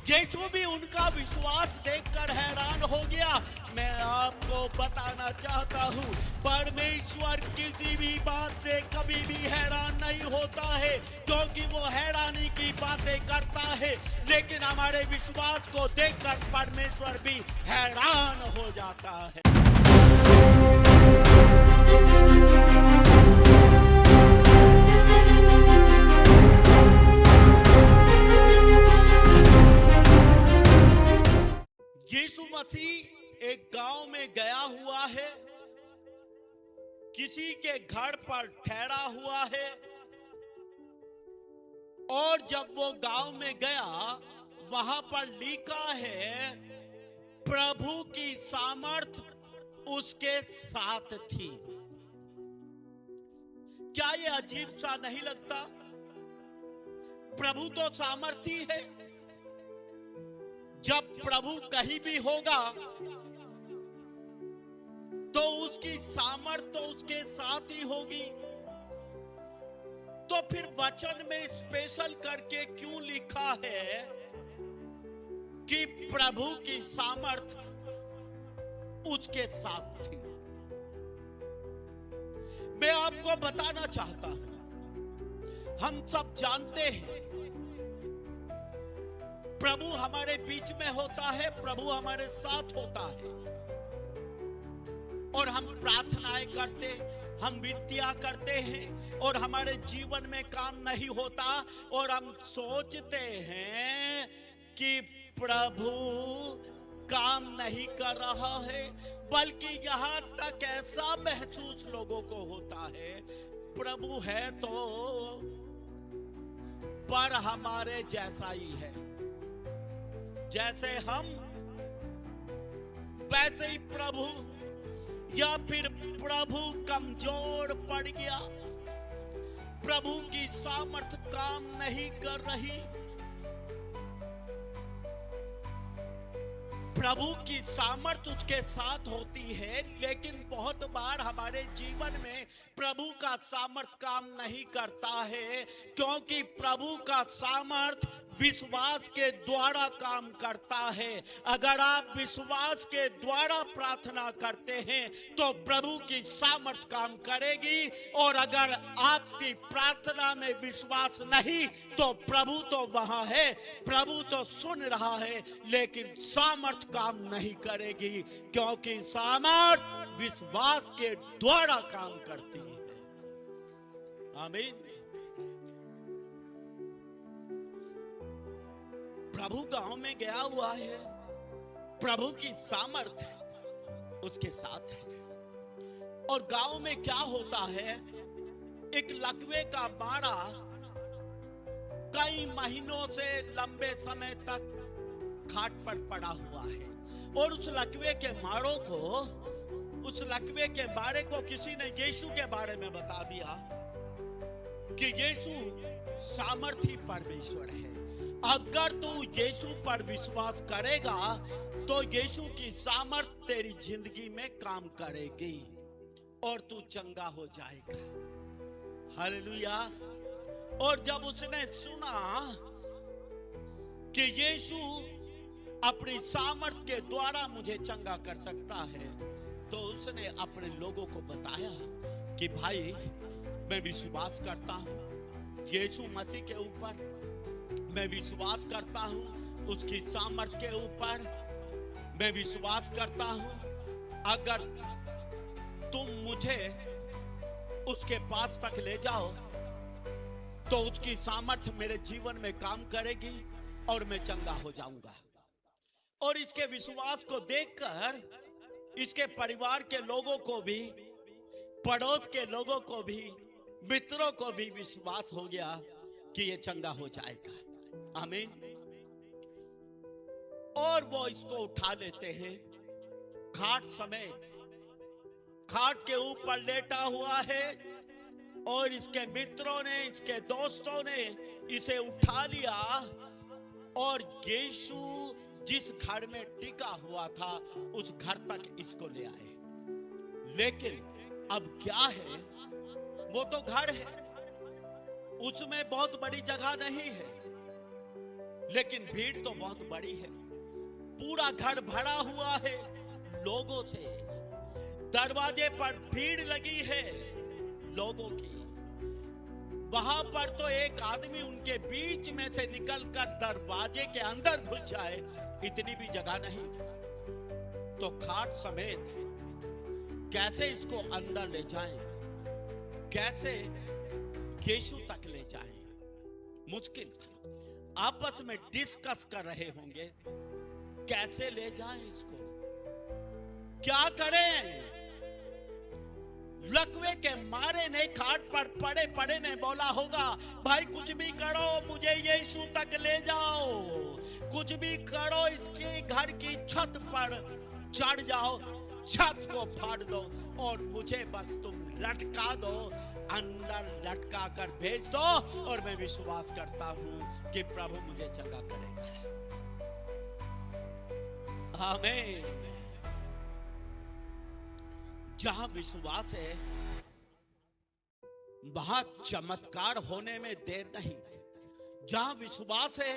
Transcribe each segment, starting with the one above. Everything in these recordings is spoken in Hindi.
यीशु भी उनका विश्वास देखकर हैरान हो गया। मैं आपको बताना चाहता हूँ, परमेश्वर किसी भी बात से कभी भी हैरान नहीं होता है, क्योंकि वो हैरानी की बातें करता है। लेकिन हमारे विश्वास को देखकर परमेश्वर भी हैरान हो जाता है। यीशु मसीह एक गांव में गया हुआ है, किसी के घर पर ठहरा हुआ है, और जब वो गांव में गया, वहां पर लिखा है प्रभु की सामर्थ उसके साथ थी। क्या ये अजीब सा नहीं लगता? प्रभु तो सामर्थी है। जब प्रभु कहीं भी होगा तो उसकी सामर्थ तो उसके साथ ही होगी। तो फिर वचन में स्पेशल करके क्यों लिखा है कि प्रभु की सामर्थ उसके साथ थी? मैं आपको बताना चाहता हूं, हम सब जानते हैं प्रभु हमारे बीच में होता है, प्रभु हमारे साथ होता है, और हम प्रार्थनाएं करते, हम विनतियां करते हैं, और हमारे जीवन में काम नहीं होता, और हम सोचते हैं कि प्रभु काम नहीं कर रहा है। बल्कि यहां तक ऐसा महसूस लोगों को होता है, प्रभु है तो पर हमारे जैसा ही है। जैसे हम वैसे ही प्रभु, या फिर प्रभु कमजोर पड़ गया, प्रभु की सामर्थ काम नहीं कर रही। प्रभु की सामर्थ उसके साथ होती है, लेकिन बहुत बार हमारे जीवन में प्रभु का सामर्थ काम नहीं करता है, क्योंकि प्रभु का सामर्थ विश्वास के द्वारा काम करता है। अगर आप विश्वास के द्वारा प्रार्थना करते हैं तो प्रभु की सामर्थ काम करेगी, और अगर आपकी प्रार्थना में विश्वास नहीं तो प्रभु तो वहां है, प्रभु तो सुन रहा है, लेकिन सामर्थ काम नहीं करेगी, क्योंकि सामर्थ विश्वास के द्वारा काम करती है। आमीन। प्रभु गांव में गया हुआ है, प्रभु की सामर्थ उसके साथ है। और गांव में क्या होता है, एक लकवे का मारा कई महीनों से लंबे समय तक खाट पर पड़ा हुआ है, और उस लकवे के मारों को, उस लकवे के बारे को किसी ने यीशु के बारे में बता दिया कि यीशु सामर्थी परमेश्वर है। अगर तू यीशु पर विश्वास करेगा तो यीशु की सामर्थ तेरी जिंदगी में काम करेगी और तू चंगा हो जाएगा। हालेलुया। और जब उसने सुना कि यीशु अपनी सामर्थ के द्वारा मुझे चंगा कर सकता है, तो उसने अपने लोगों को बताया कि भाई मैं विश्वास करता हूं यीशु मसीह के ऊपर, मैं विश्वास करता हूं उसकी सामर्थ के ऊपर, मैं विश्वास करता हूं अगर तुम मुझे उसके पास तक ले जाओ तो उसकी सामर्थ मेरे जीवन में काम करेगी और मैं चंगा हो जाऊंगा। और इसके विश्वास को देखकर इसके परिवार के लोगों को भी, पड़ोस के लोगों को भी, मित्रों को भी विश्वास हो गया कि ये चंगा हो जाएगा। आमीन। और वो इसको उठा लेते हैं, खाट समेत, खाट के ऊपर लेटा हुआ है, और इसके मित्रों ने, इसके दोस्तों ने इसे उठा लिया और यीशु जिस घर में टिका हुआ था उस घर तक इसको ले आए। लेकिन अब क्या है, वो तो घर है, उसमें बहुत बड़ी जगह नहीं है, लेकिन भीड़ तो बहुत बड़ी है, पूरा घर भरा हुआ है लोगों से, दरवाजे पर भीड़ लगी है लोगों की। वहां पर तो एक आदमी उनके बीच में से निकलकर दरवाजे के अंदर घुस जाए, इतनी भी जगह नहीं। तो खाट समेत कैसे इसको अंदर ले जाएं, कैसे यीशु तक ले जाएं, मुश्किल था। आपस में डिस्कस कर रहे होंगे कैसे ले जाएं इसको, क्या करें। लकवे के मारे ने खाट पर पड़े पड़े ने बोला होगा, भाई कुछ भी करो मुझे यीशु तक ले जाओ, कुछ भी करो, इसके घर की छत पर चढ़ जाओ, छत को फाड़ दो और मुझे बस तुम लटका दो, अंदर लटका कर भेज दो, और मैं विश्वास करता हूं कि प्रभु मुझे चंगा करेगा। आमीन। जहां विश्वास है वहां चमत्कार होने में देर नहीं। जहां विश्वास है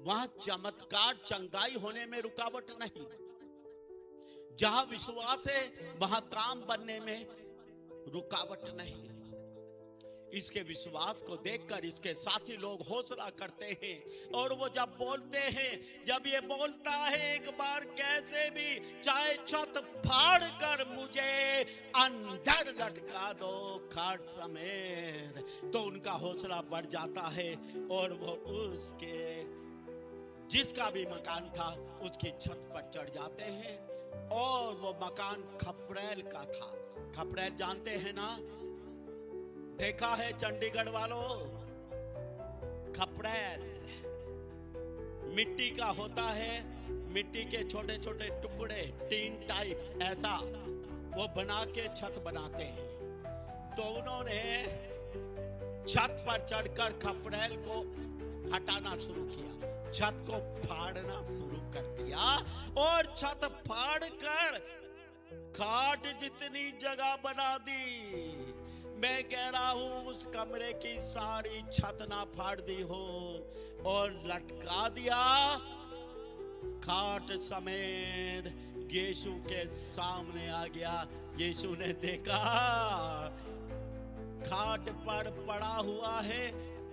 वहां चमत्कार चंगाई होने में रुकावट नहीं। जहां विश्वास है वहां काम बनने में रुकावट नहीं। इसके विश्वास को देखकर इसके साथी लोग हौसला करते हैं, और वो जब बोलते हैं, जब ये बोलता है एक बार कैसे भी चाहे छत फाड़ कर मुझे अंदर लटका दो खाट समेत, तो उनका हौसला बढ़ जाता है और वो उसके जिसका भी मकान था उसकी छत पर चढ़ जाते हैं। और वो मकान खपरेल का था। खपरेल जानते हैं ना, देखा है चंडीगढ़ वालों, खपरेल मिट्टी का होता है, मिट्टी के छोटे छोटे टुकड़े टीन टाइप ऐसा वो बना के छत बनाते हैं। तो उन्होंने छत पर चढ़कर खपरेल को हटाना शुरू किया, छत को फाड़ना शुरू कर दिया, और छत फाड़ कर खाट जितनी जगह बना दी। मैं कह रहा हूं उस कमरे की सारी छत ना फाड़ दी हो, और लटका दिया खाट समेत यीशु के सामने आ गया। यीशु ने देखा खाट पर पड़ा हुआ है,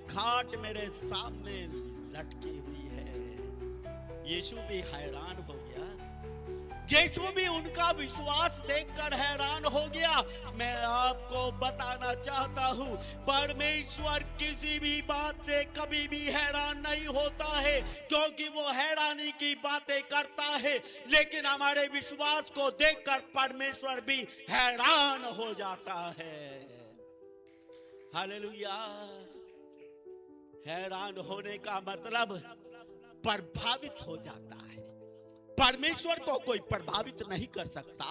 खाट मेरे सामने लटकी हुई है। यीशु भी हैरान हो गया, यीशु भी उनका विश्वास देखकर हैरान हो गया। मैं आपको बताना चाहता हूँ, परमेश्वर किसी भी बात से कभी भी हैरान नहीं होता है, क्योंकि वो हैरानी की बातें करता है। लेकिन हमारे विश्वास को देखकर परमेश्वर भी हैरान हो जाता है। हालेलुया। हैरान होने का मतलब प्रभावित हो जाता है। परमेश्वर को कोई प्रभावित नहीं कर सकता,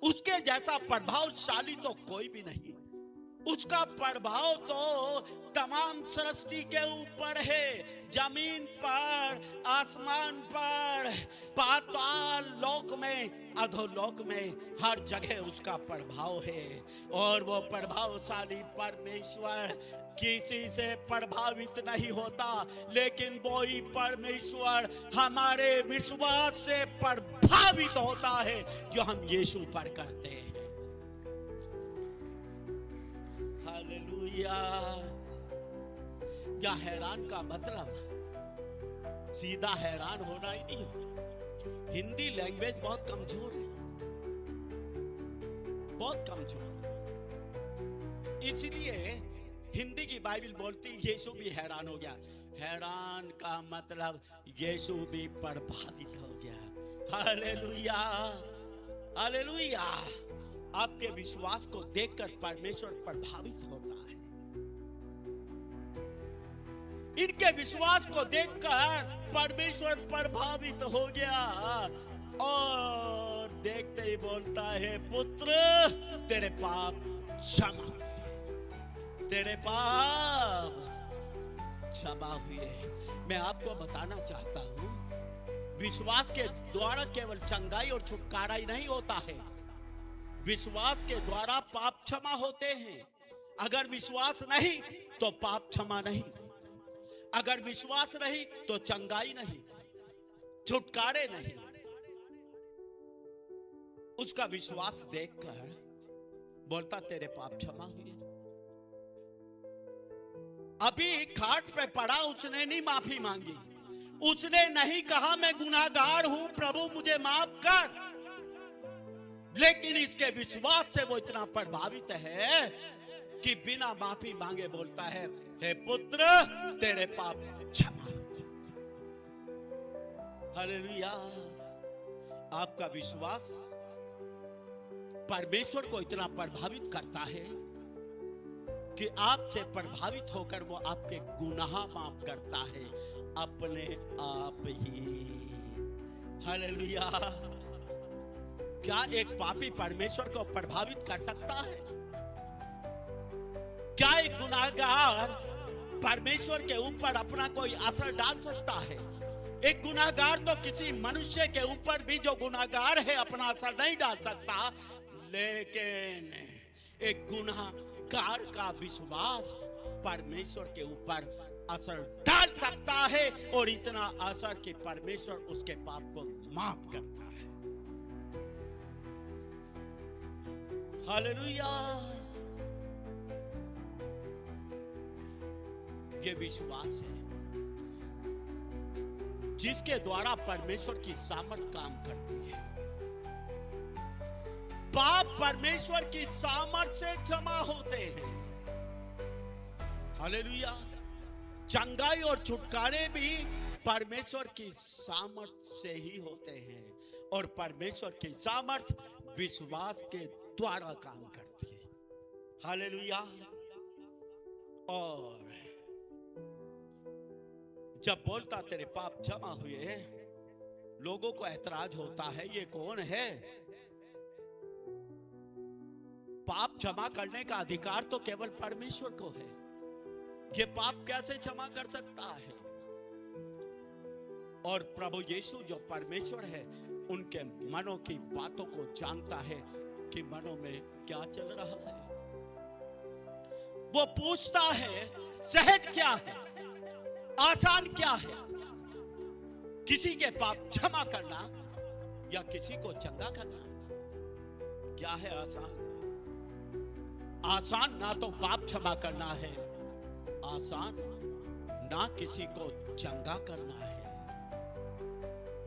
उसके जैसा प्रभावशाली तो कोई भी नहीं। उसका प्रभाव तो तमाम सृष्टि के ऊपर है, जमीन पर, आसमान पर, पाताल लोक में, अधोलोक में, हर जगह उसका प्रभाव है। और वो प्रभावशाली परमेश्वर किसी से प्रभावित नहीं होता, लेकिन वो ही परमेश्वर हमारे विश्वास से प्रभावित होता है जो हम यीशु पर करते हैं। हालेलुया। या हैरान का मतलब सीधा हैरान होना ही नहीं हो। हिंदी लैंग्वेज बहुत कमजोर है, बहुत कमजोर। इसलिए हिंदी की बाइबल बोलती यीशु भी हैरान हो गया। हैरान का मतलब यीशु भी प्रभावित हो गया। Hallelujah, hallelujah. आपके विश्वास को देखकर परमेश्वर प्रभावित होता है। इनके विश्वास को देखकर परमेश्वर प्रभावित हो गया, और देखते ही बोलता है, पुत्र तेरे पाप क्षमा, तेरे पाप क्षमा हुए। मैं आपको बताना चाहता हूं, विश्वास के द्वारा केवल चंगाई और छुटकारा ही नहीं होता है, विश्वास के द्वारा पाप क्षमा होते हैं। अगर विश्वास नहीं तो पाप क्षमा नहीं। अगर विश्वास नहीं तो चंगाई नहीं, छुटकारे नहीं। उसका विश्वास देखकर बोलता तेरे पाप क्षमा हुए। अभी खाट पे पड़ा, उसने नहीं माफी मांगी, उसने नहीं कहा मैं गुनाहगार हूं प्रभु मुझे माफ कर, लेकिन इसके विश्वास से वो इतना प्रभावित है कि बिना माफी मांगे बोलता है हे पुत्र तेरे पाप क्षमा। हालेलुया। आपका विश्वास परमेश्वर को इतना प्रभावित करता है कि आपसे प्रभावित होकर वो आपके गुनाह माफ करता है अपने आप ही। हालेलुया। क्या एक पापी परमेश्वर को प्रभावित कर सकता है? क्या एक गुनाहगार परमेश्वर के ऊपर अपना कोई असर डाल सकता है? एक गुनाहगार तो किसी मनुष्य के ऊपर भी जो गुनाहगार है अपना असर नहीं डाल सकता, लेकिन एक गुनाहगार का विश्वास परमेश्वर के ऊपर असर डाल सकता है, और इतना असर कि परमेश्वर उसके पाप को माफ करता है। हालेलुया। ये विश्वास है जिसके द्वारा परमेश्वर की सामर्थ काम करती है। पाप परमेश्वर की सामर्थ से क्षमा होते हैं। हालेलुया। चंगाई और छुटकारे भी परमेश्वर की सामर्थ से ही होते हैं, और परमेश्वर की सामर्थ विश्वास के द्वारा काम करती है। हालेलुया। और जब बोलता तेरे पाप क्षमा हुए, लोगों को ऐतराज होता है ये कौन है? पाप क्षमा करने का अधिकार तो केवल परमेश्वर को है। ये पाप कैसे क्षमा कर सकता है? और प्रभु यीशु जो परमेश्वर है उनके मनों की बातों को जानता है कि मनों में क्या चल रहा है। वो पूछता है सहज क्या है, आसान क्या है? किसी के पाप क्षमा करना या किसी को चंगा करना? क्या है आसान? आसान ना तो पाप क्षमा करना है, आसान ना किसी को चंगा करना है।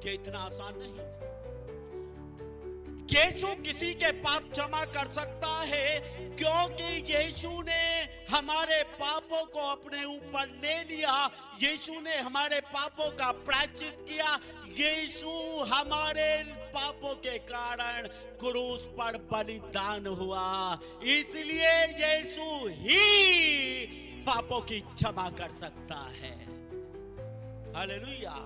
क्या इतना आसान नहीं? यीशु किसी के पाप क्षमा कर सकता है क्योंकि यीशु ने हमारे पापों को अपने ऊपर ले लिया। यीशु ने हमारे पापों का प्रायश्चित किया। यीशु हमारे पापों के कारण क्रूस पर बलिदान हुआ। इसलिए यीशु ही पापों की क्षमा कर सकता है। हालेलुया।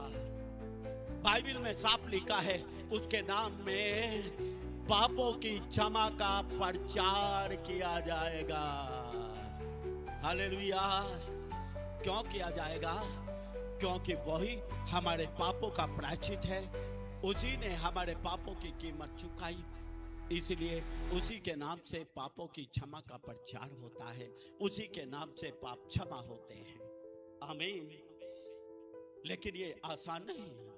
बाइबल में साफ लिखा है उसके नाम में पापों की क्षमा का प्रचार किया जाएगा। हालेलुया। क्यों किया जाएगा? क्योंकि वही हमारे पापों का प्रायश्चित है। उसी ने हमारे पापों की कीमत चुकाई, इसलिए उसी के नाम से पापों की क्षमा का प्रचार होता है। उसी के नाम से पाप क्षमा होते हैं। आमीन। लेकिन ये आसान नहीं है।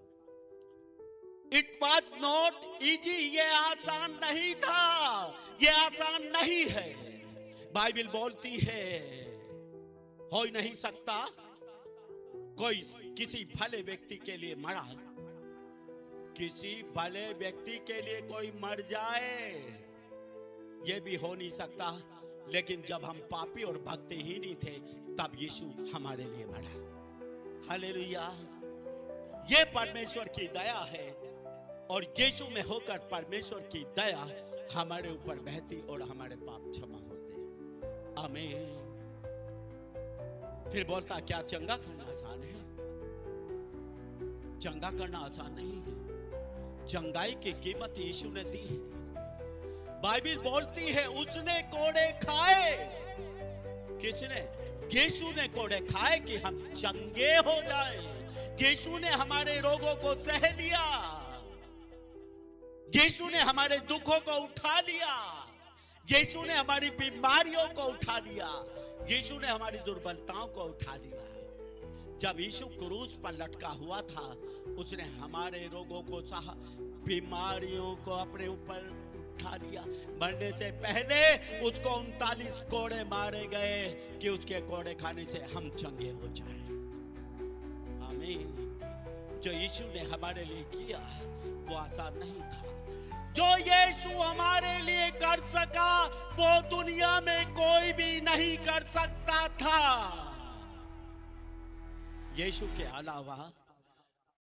It was not easy। ये आसान नहीं था, ये आसान नहीं है। बाइबल बोलती है हो ही नहीं सकता कोई किसी भले व्यक्ति के लिए मरा, किसी भले व्यक्ति के लिए कोई मर जाए, ये भी हो नहीं सकता। लेकिन जब हम पापी और भक्तिहीन ही थे तब यीशु हमारे लिए मरा। हालेलुया। ये परमेश्वर की दया है, और यीशु में होकर परमेश्वर की दया हमारे ऊपर बहती और हमारे पाप क्षमा होते। आमीन। फिर बोलता क्या चंगा करना आसान है? चंगा करना आसान नहीं है। चंगाई की कीमत यीशु ने दी है। बाइबल बोलती है उसने कोड़े खाए। किसने? यीशु ने कोड़े खाए कि हम चंगे हो जाए। यीशु ने हमारे रोगों को सह लिया। यीशु ने हमारे दुखों को उठा लिया। यीशु ने हमारी बीमारियों को उठा लिया। यीशु ने हमारी दुर्बलताओं को उठा लिया। जब यीशु क्रूस पर लटका हुआ था, उसने हमारे रोगों को सहा, बीमारियों को अपने ऊपर उठा लिया। मरने से पहले उसको 39 कोड़े मारे गए कि उसके कोड़े खाने से हम चंगे हो जाएं। आमीन। जो यीशु ने हमारे लिए किया वो आसान नहीं था। जो यीशु हमारे लिए कर सका वो दुनिया में कोई भी नहीं कर सकता था। यीशु के अलावा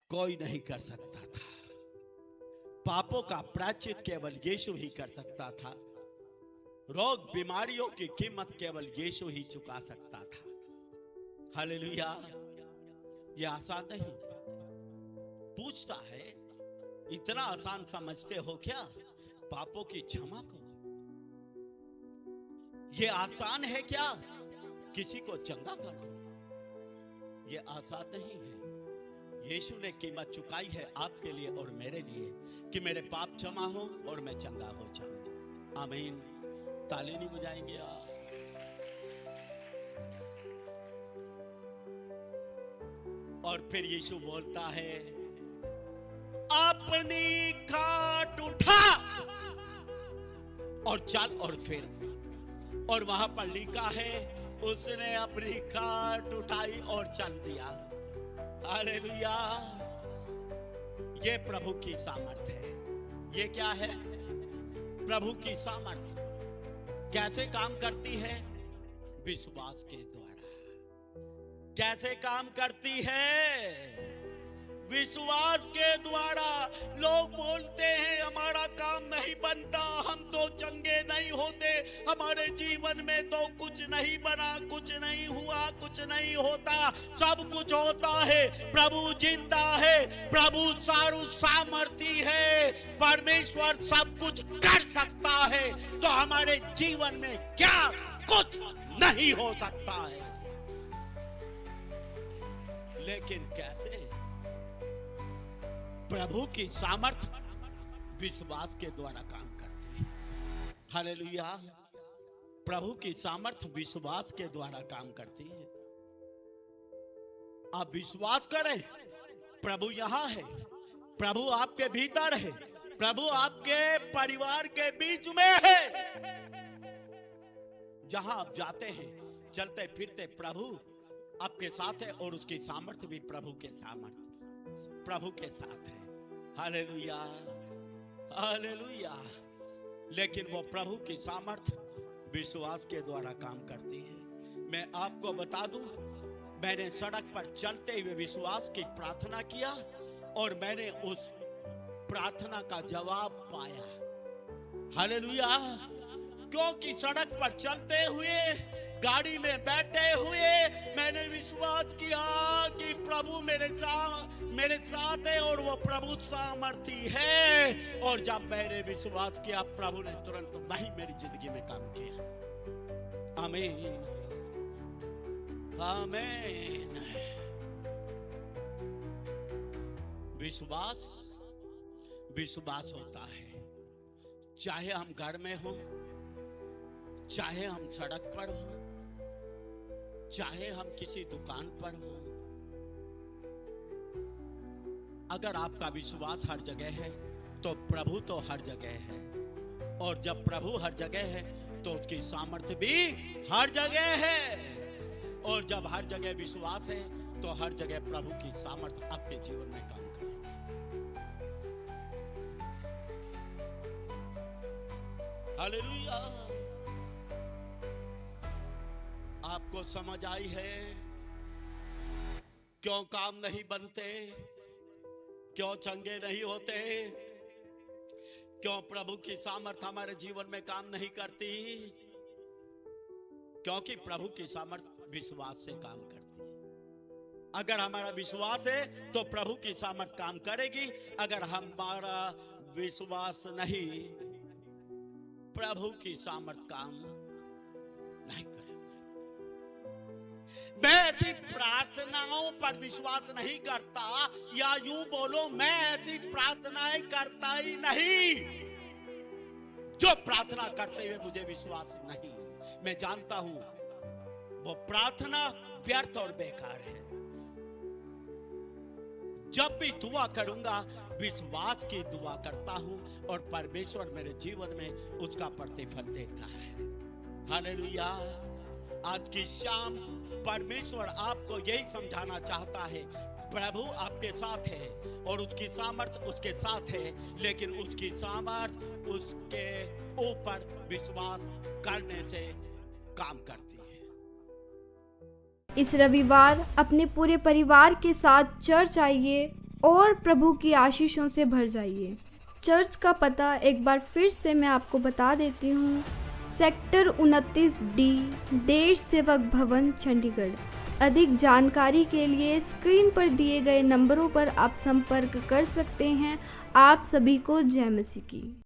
कोई नहीं कर सकता था। पापों का प्रायश्चित केवल यीशु ही कर सकता था। रोग बीमारियों की कीमत केवल यीशु ही चुका सकता था। हालेलुया। ये आसान नहीं। पूछता है, इतना आसान समझते हो क्या पापों की क्षमा को? ये आसान है क्या किसी को चंगा कर दो? ये आसान नहीं है। यीशु ने कीमत चुकाई है आपके लिए और मेरे लिए कि मेरे पाप क्षमा हो और मैं चंगा हो जाऊं। आमीन। ताली नहीं बजाएंगे आप? और फिर यीशु बोलता है, अपनी खाट उठा और चल। और फिर और वहां पर लिखा है, उसने अपनी खाट उठाई और चल दिया। हालेलुया। ये प्रभु की सामर्थ है। ये क्या है? प्रभु की सामर्थ कैसे काम करती है? विश्वास के द्वारा। कैसे काम करती है? विश्वास के द्वारा। लोग बोलते हैं हमारा काम नहीं बनता, हम तो चंगे नहीं होते, हमारे जीवन में तो कुछ नहीं बना, कुछ नहीं हुआ, कुछ नहीं होता। सब कुछ होता है। प्रभु जिंदा है, प्रभु सारू सामर्थी है, परमेश्वर सब कुछ कर सकता है। तो हमारे जीवन में क्या कुछ नहीं हो सकता है? लेकिन कैसे? प्रभु की सामर्थ विश्वास के द्वारा काम करती है। हालेलुया। प्रभु की सामर्थ विश्वास के द्वारा काम करती है। आप विश्वास करें, प्रभु यहां है, प्रभु आपके भीतर है, प्रभु आपके परिवार के बीच में है। जहां आप जाते हैं, चलते फिरते, प्रभु आपके साथ है और उसकी सामर्थ भी प्रभु के साथ है। Hallelujah, hallelujah. लेकिन वो प्रभु की सामर्थ विश्वास के द्वारा काम करती है। मैं आपको बता दूं, मैंने सड़क पर चलते हुए विश्वास की प्रार्थना किया और मैंने उस प्रार्थना का जवाब पाया। हालेलुया। क्योंकि सड़क पर चलते हुए, गाड़ी में बैठे हुए मैंने विश्वास किया कि प्रभु मेरे साथ है और वो प्रभु सामर्थी है। और जब मैंने विश्वास किया, प्रभु ने तुरंत वही मेरी जिंदगी में काम किया। आमीन, आमीन। विश्वास होता है, चाहे हम घर में हो, चाहे हम सड़क पर हो, चाहे हम किसी दुकान पर हो। अगर आपका विश्वास हर जगह है तो प्रभु तो हर जगह है। और जब प्रभु हर जगह है तो उसकी सामर्थ्य भी हर जगह है। और जब हर जगह विश्वास है तो हर जगह प्रभु की सामर्थ्य आपके जीवन में काम करेगी। हालेलुया। आपको समझ आई है क्यों काम नहीं बनते, क्यों चंगे नहीं होते, क्यों प्रभु की सामर्थ हमारे जीवन में काम नहीं करती? क्योंकि प्रभु की सामर्थ विश्वास से काम करती है। अगर हमारा विश्वास है तो प्रभु की सामर्थ काम करेगी। अगर हमारा विश्वास नहीं, प्रभु की सामर्थ काम नहीं करेगी। मैं ऐसी प्रार्थनाओं पर विश्वास नहीं करता, या यूं बोलो, मैं ऐसी प्रार्थनाएं करता ही नहीं जो प्रार्थना करते हुए मुझे विश्वास नहीं। मैं जानता हूं वो प्रार्थना व्यर्थ और बेकार है। जब भी दुआ करूंगा विश्वास की दुआ करता हूं और परमेश्वर मेरे जीवन में उसका प्रतिफल देता है। हालेलुया। आज की शाम परमेश्वर आपको यही समझाना चाहता है, प्रभु आपके साथ है और उसकी सामर्थ उसके साथ है, लेकिन उसकी सामर्थ उसके ऊपर विश्वास करने से काम करती है। इस रविवार अपने पूरे परिवार के साथ चर्च आइए और प्रभु की आशीषों से भर जाइए। चर्च का पता एक बार फिर से मैं आपको बता देती हूँ। सेक्टर 29D, देश सेवक भवन, चंडीगढ़। अधिक जानकारी के लिए स्क्रीन पर दिए गए नंबरों पर आप संपर्क कर सकते हैं। आप सभी को जय मसीह की।